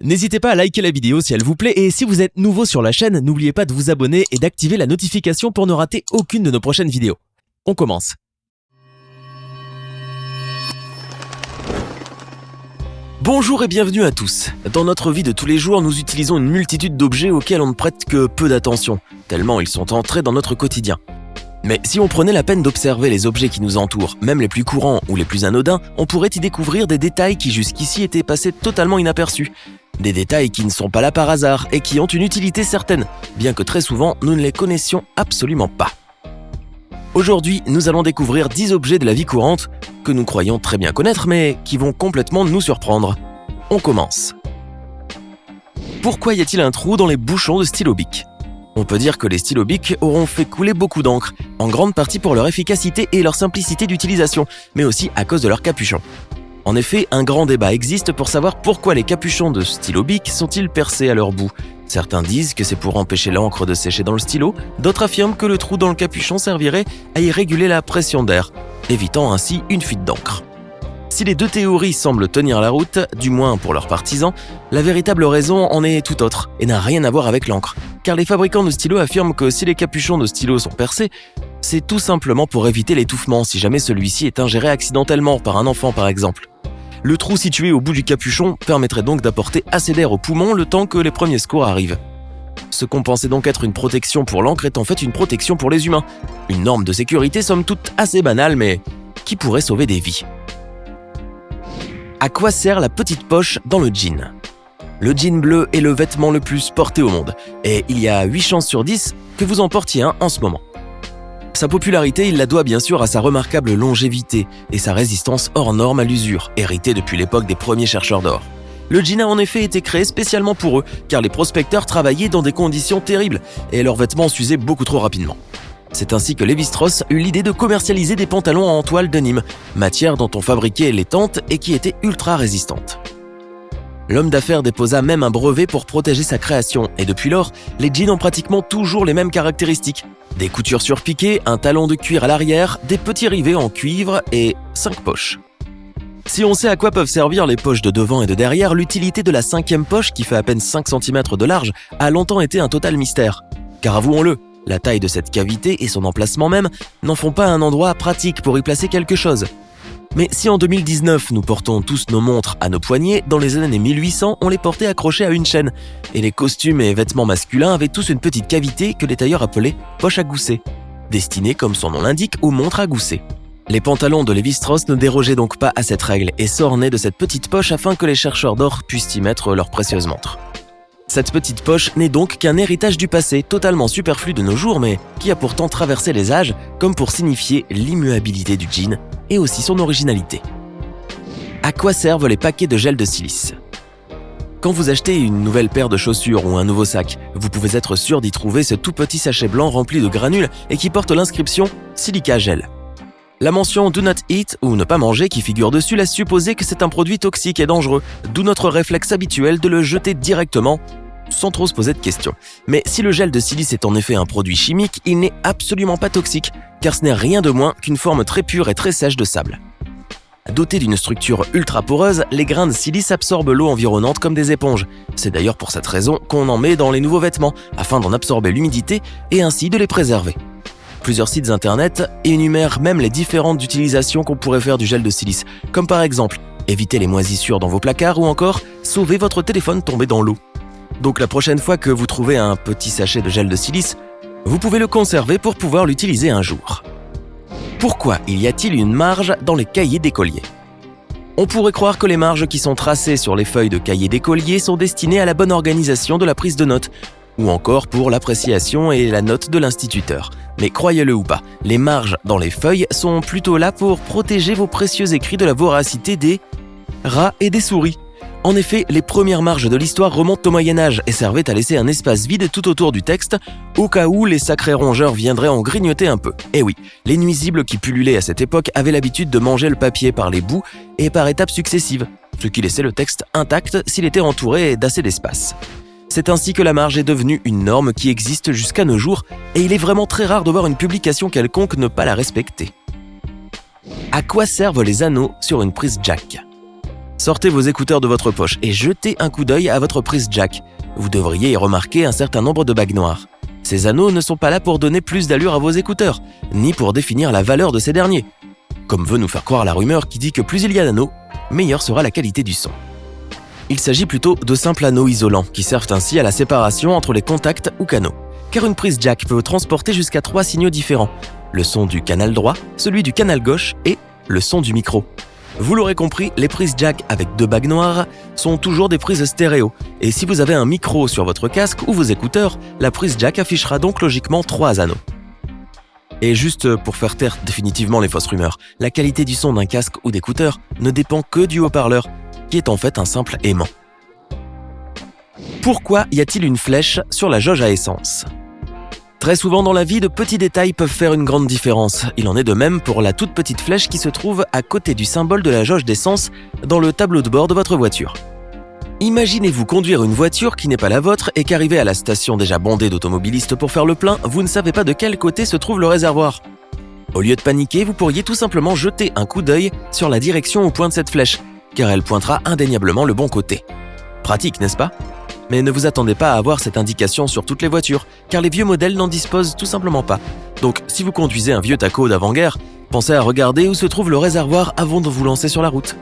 N'hésitez pas à liker la vidéo si elle vous plaît et si vous êtes nouveau sur la chaîne, n'oubliez pas de vous abonner et d'activer la notification pour ne rater aucune de nos prochaines vidéos. On commence. Bonjour et bienvenue à tous. Dans notre vie de tous les jours, nous utilisons une multitude d'objets auxquels on ne prête que peu d'attention, tellement ils sont entrés dans notre quotidien. Mais si on prenait la peine d'observer les objets qui nous entourent, même les plus courants ou les plus anodins, on pourrait y découvrir des détails qui jusqu'ici étaient passés totalement inaperçus. Des détails qui ne sont pas là par hasard et qui ont une utilité certaine, bien que très souvent nous ne les connaissions absolument pas. Aujourd'hui, nous allons découvrir 10 objets de la vie courante que nous croyons très bien connaître mais qui vont complètement nous surprendre. On commence. Pourquoi y a-t-il un trou dans les bouchons de stylo Bic ? On peut dire que les stylos Bic auront fait couler beaucoup d'encre, en grande partie pour leur efficacité et leur simplicité d'utilisation, mais aussi à cause de leur capuchon. En effet, un grand débat existe pour savoir pourquoi les capuchons de stylo Bic sont-ils percés à leur bout. Certains disent que c'est pour empêcher l'encre de sécher dans le stylo, d'autres affirment que le trou dans le capuchon servirait à y réguler la pression d'air, évitant ainsi une fuite d'encre. Si les deux théories semblent tenir la route, du moins pour leurs partisans, la véritable raison en est tout autre et n'a rien à voir avec l'encre. Car les fabricants de stylos affirment que si les capuchons de stylos sont percés, c'est tout simplement pour éviter l'étouffement si jamais celui-ci est ingéré accidentellement par un enfant par exemple. Le trou situé au bout du capuchon permettrait donc d'apporter assez d'air aux poumons le temps que les premiers secours arrivent. Ce qu'on pensait donc être une protection pour l'encre est en fait une protection pour les humains. Une norme de sécurité somme toute assez banale mais qui pourrait sauver des vies. À quoi sert la petite poche dans le jean ? Le jean bleu est le vêtement le plus porté au monde et il y a 8 chances sur 10 que vous en portiez un en ce moment. Sa popularité, il la doit bien sûr à sa remarquable longévité et sa résistance hors norme à l'usure, héritée depuis l'époque des premiers chercheurs d'or. Le jean a en effet été créé spécialement pour eux, car les prospecteurs travaillaient dans des conditions terribles et leurs vêtements s'usaient beaucoup trop rapidement. C'est ainsi que Lévi-Strauss eut l'idée de commercialiser des pantalons en toile de Nîmes, matière dont on fabriquait les tentes et qui était ultra résistante. L'homme d'affaires déposa même un brevet pour protéger sa création et depuis lors, les jeans ont pratiquement toujours les mêmes caractéristiques. Des coutures surpiquées, un talon de cuir à l'arrière, des petits rivets en cuivre et 5 poches. Si on sait à quoi peuvent servir les poches de devant et de derrière, l'utilité de la 5e poche, qui fait à peine 5 cm de large, a longtemps été un total mystère. Car avouons-le, la taille de cette cavité et son emplacement même n'en font pas un endroit pratique pour y placer quelque chose. Mais si en 2019 nous portons tous nos montres à nos poignets, dans les années 1800 on les portait accrochés à une chaîne. Et les costumes et vêtements masculins avaient tous une petite cavité que les tailleurs appelaient poche à gousset, destinée comme son nom l'indique aux montres à gousset. Les pantalons de Lévi-Strauss ne dérogeaient donc pas à cette règle et s'ornaient de cette petite poche afin que les chercheurs d'or puissent y mettre leurs précieuses montres. Cette petite poche n'est donc qu'un héritage du passé, totalement superflu de nos jours, mais qui a pourtant traversé les âges, comme pour signifier l'immuabilité du jean et aussi son originalité. À quoi servent les paquets de gel de silice ? Quand vous achetez une nouvelle paire de chaussures ou un nouveau sac, vous pouvez être sûr d'y trouver ce tout petit sachet blanc rempli de granules et qui porte l'inscription « Silica Gel ». La mention « Do not eat » ou « ne pas manger » qui figure dessus laisse supposer que c'est un produit toxique et dangereux, d'où notre réflexe habituel de le jeter directement, sans trop se poser de questions. Mais si le gel de silice est en effet un produit chimique, il n'est absolument pas toxique, car ce n'est rien de moins qu'une forme très pure et très sèche de sable. Dotés d'une structure ultra poreuse, les grains de silice absorbent l'eau environnante comme des éponges. C'est d'ailleurs pour cette raison qu'on en met dans les nouveaux vêtements, afin d'en absorber l'humidité et ainsi de les préserver. Plusieurs sites internet énumèrent même les différentes utilisations qu'on pourrait faire du gel de silice, comme par exemple éviter les moisissures dans vos placards ou encore sauver votre téléphone tombé dans l'eau. Donc la prochaine fois que vous trouvez un petit sachet de gel de silice, vous pouvez le conserver pour pouvoir l'utiliser un jour. Pourquoi y a-t-il une marge dans les cahiers d'écoliers ? On pourrait croire que les marges qui sont tracées sur les feuilles de cahiers d'écoliers sont destinées à la bonne organisation de la prise de notes, ou encore pour l'appréciation et la note de l'instituteur. Mais croyez-le ou pas, les marges dans les feuilles sont plutôt là pour protéger vos précieux écrits de la voracité des rats et des souris. En effet, les premières marges de l'histoire remontent au Moyen-Âge et servaient à laisser un espace vide tout autour du texte, au cas où les sacrés rongeurs viendraient en grignoter un peu. Et oui, les nuisibles qui pullulaient à cette époque avaient l'habitude de manger le papier par les bouts et par étapes successives, ce qui laissait le texte intact s'il était entouré d'assez d'espace. C'est ainsi que la marge est devenue une norme qui existe jusqu'à nos jours, et il est vraiment très rare de voir une publication quelconque ne pas la respecter. À quoi servent les anneaux sur une prise jack ? Sortez vos écouteurs de votre poche et jetez un coup d'œil à votre prise jack. Vous devriez y remarquer un certain nombre de bagues noires. Ces anneaux ne sont pas là pour donner plus d'allure à vos écouteurs, ni pour définir la valeur de ces derniers. Comme veut nous faire croire la rumeur qui dit que plus il y a d'anneaux, meilleure sera la qualité du son. Il s'agit plutôt de simples anneaux isolants qui servent ainsi à la séparation entre les contacts ou canaux. Car une prise jack peut transporter jusqu'à 3 signaux différents. Le son du canal droit, celui du canal gauche et le son du micro. Vous l'aurez compris, les prises jack avec 2 bagues noires sont toujours des prises stéréo. Et si vous avez un micro sur votre casque ou vos écouteurs, la prise jack affichera donc logiquement 3 anneaux. Et juste pour faire taire définitivement les fausses rumeurs, la qualité du son d'un casque ou d'écouteur ne dépend que du haut-parleur, qui est en fait un simple aimant. Pourquoi y a-t-il une flèche sur la jauge à essence ? Très souvent dans la vie, de petits détails peuvent faire une grande différence. Il en est de même pour la toute petite flèche qui se trouve à côté du symbole de la jauge d'essence dans le tableau de bord de votre voiture. Imaginez-vous conduire une voiture qui n'est pas la vôtre et qu'arrivé à la station déjà bondée d'automobilistes pour faire le plein, vous ne savez pas de quel côté se trouve le réservoir. Au lieu de paniquer, vous pourriez tout simplement jeter un coup d'œil sur la direction où pointe cette flèche, car elle pointera indéniablement le bon côté. Pratique, n'est-ce pas ? Mais ne vous attendez pas à avoir cette indication sur toutes les voitures, car les vieux modèles n'en disposent tout simplement pas. Donc, si vous conduisez un vieux taco d'avant-guerre, pensez à regarder où se trouve le réservoir avant de vous lancer sur la route.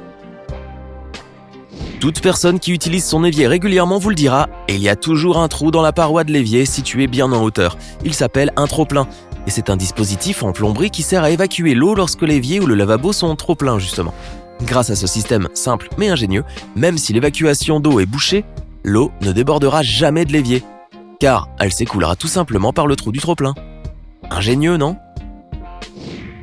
Toute personne qui utilise son évier régulièrement vous le dira, il y a toujours un trou dans la paroi de l'évier situé bien en hauteur. Il s'appelle un trop-plein, et c'est un dispositif en plomberie qui sert à évacuer l'eau lorsque l'évier ou le lavabo sont trop pleins justement. Grâce à ce système simple mais ingénieux, même si l'évacuation d'eau est bouchée, l'eau ne débordera jamais de l'évier, car elle s'écoulera tout simplement par le trou du trop-plein. Ingénieux, non ?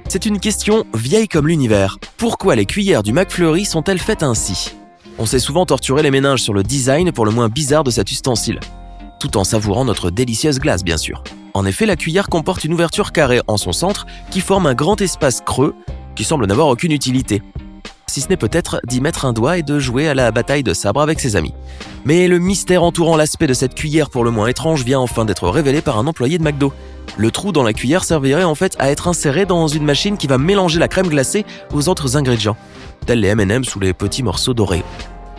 C'est une question vieille comme l'univers. Pourquoi les cuillères du McFlurry sont-elles faites ainsi ? On s'est souvent torturé les méninges sur le design pour le moins bizarre de cet ustensile, tout en savourant notre délicieuse glace bien sûr. En effet, la cuillère comporte une ouverture carrée en son centre qui forme un grand espace creux qui semble n'avoir aucune utilité. Si ce n'est peut-être d'y mettre un doigt et de jouer à la bataille de sabre avec ses amis. Mais le mystère entourant l'aspect de cette cuillère pour le moins étrange vient enfin d'être révélé par un employé de McDo. Le trou dans la cuillère servirait en fait à être inséré dans une machine qui va mélanger la crème glacée aux autres ingrédients, tels les M&M's ou les petits morceaux d'Oreo.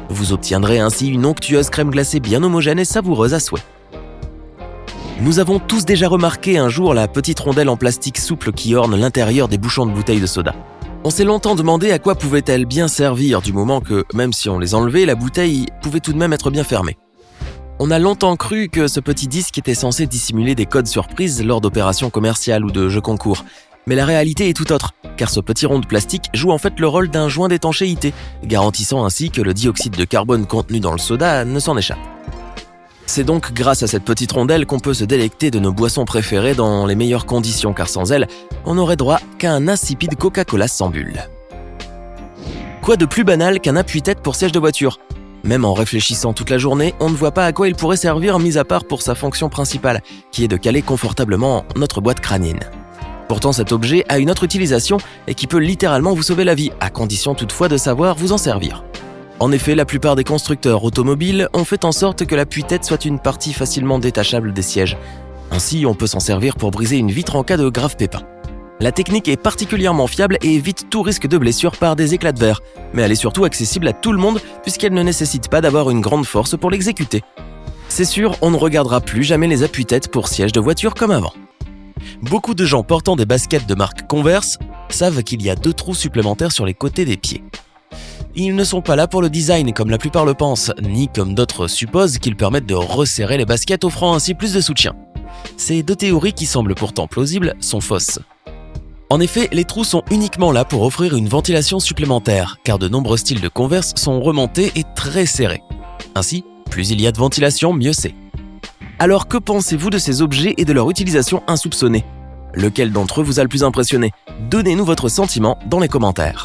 Vous obtiendrez ainsi une onctueuse crème glacée bien homogène et savoureuse à souhait. Nous avons tous déjà remarqué un jour la petite rondelle en plastique souple qui orne l'intérieur des bouchons de bouteilles de soda. On s'est longtemps demandé à quoi pouvait-elle bien servir du moment que, même si on les enlevait, la bouteille pouvait tout de même être bien fermée. On a longtemps cru que ce petit disque était censé dissimuler des codes surprises lors d'opérations commerciales ou de jeux concours. Mais la réalité est tout autre, car ce petit rond de plastique joue en fait le rôle d'un joint d'étanchéité, garantissant ainsi que le dioxyde de carbone contenu dans le soda ne s'en échappe. C'est donc grâce à cette petite rondelle qu'on peut se délecter de nos boissons préférées dans les meilleures conditions, car sans elle, on n'aurait droit qu'à un insipide Coca-Cola sans bulle. Quoi de plus banal qu'un appuie-tête pour siège de voiture ? Même en réfléchissant toute la journée, on ne voit pas à quoi il pourrait servir, mis à part pour sa fonction principale, qui est de caler confortablement notre boîte crânienne. Pourtant, cet objet a une autre utilisation et qui peut littéralement vous sauver la vie, à condition toutefois de savoir vous en servir. En effet, la plupart des constructeurs automobiles ont fait en sorte que l'appui-tête soit une partie facilement détachable des sièges. Ainsi, on peut s'en servir pour briser une vitre en cas de grave pépin. La technique est particulièrement fiable et évite tout risque de blessure par des éclats de verre, mais elle est surtout accessible à tout le monde puisqu'elle ne nécessite pas d'avoir une grande force pour l'exécuter. C'est sûr, on ne regardera plus jamais les appuis-têtes pour sièges de voiture comme avant. Beaucoup de gens portant des baskets de marque Converse savent qu'il y a 2 trous supplémentaires sur les côtés des pieds. Ils ne sont pas là pour le design comme la plupart le pensent, ni comme d'autres supposent qu'ils permettent de resserrer les baskets offrant ainsi plus de soutien. Ces 2 théories qui semblent pourtant plausibles sont fausses. En effet, les trous sont uniquement là pour offrir une ventilation supplémentaire, car de nombreux styles de Converse sont remontés et très serrés. Ainsi, plus il y a de ventilation, mieux c'est. Alors que pensez-vous de ces objets et de leur utilisation insoupçonnée ? Lequel d'entre eux vous a le plus impressionné ? Donnez-nous votre sentiment dans les commentaires.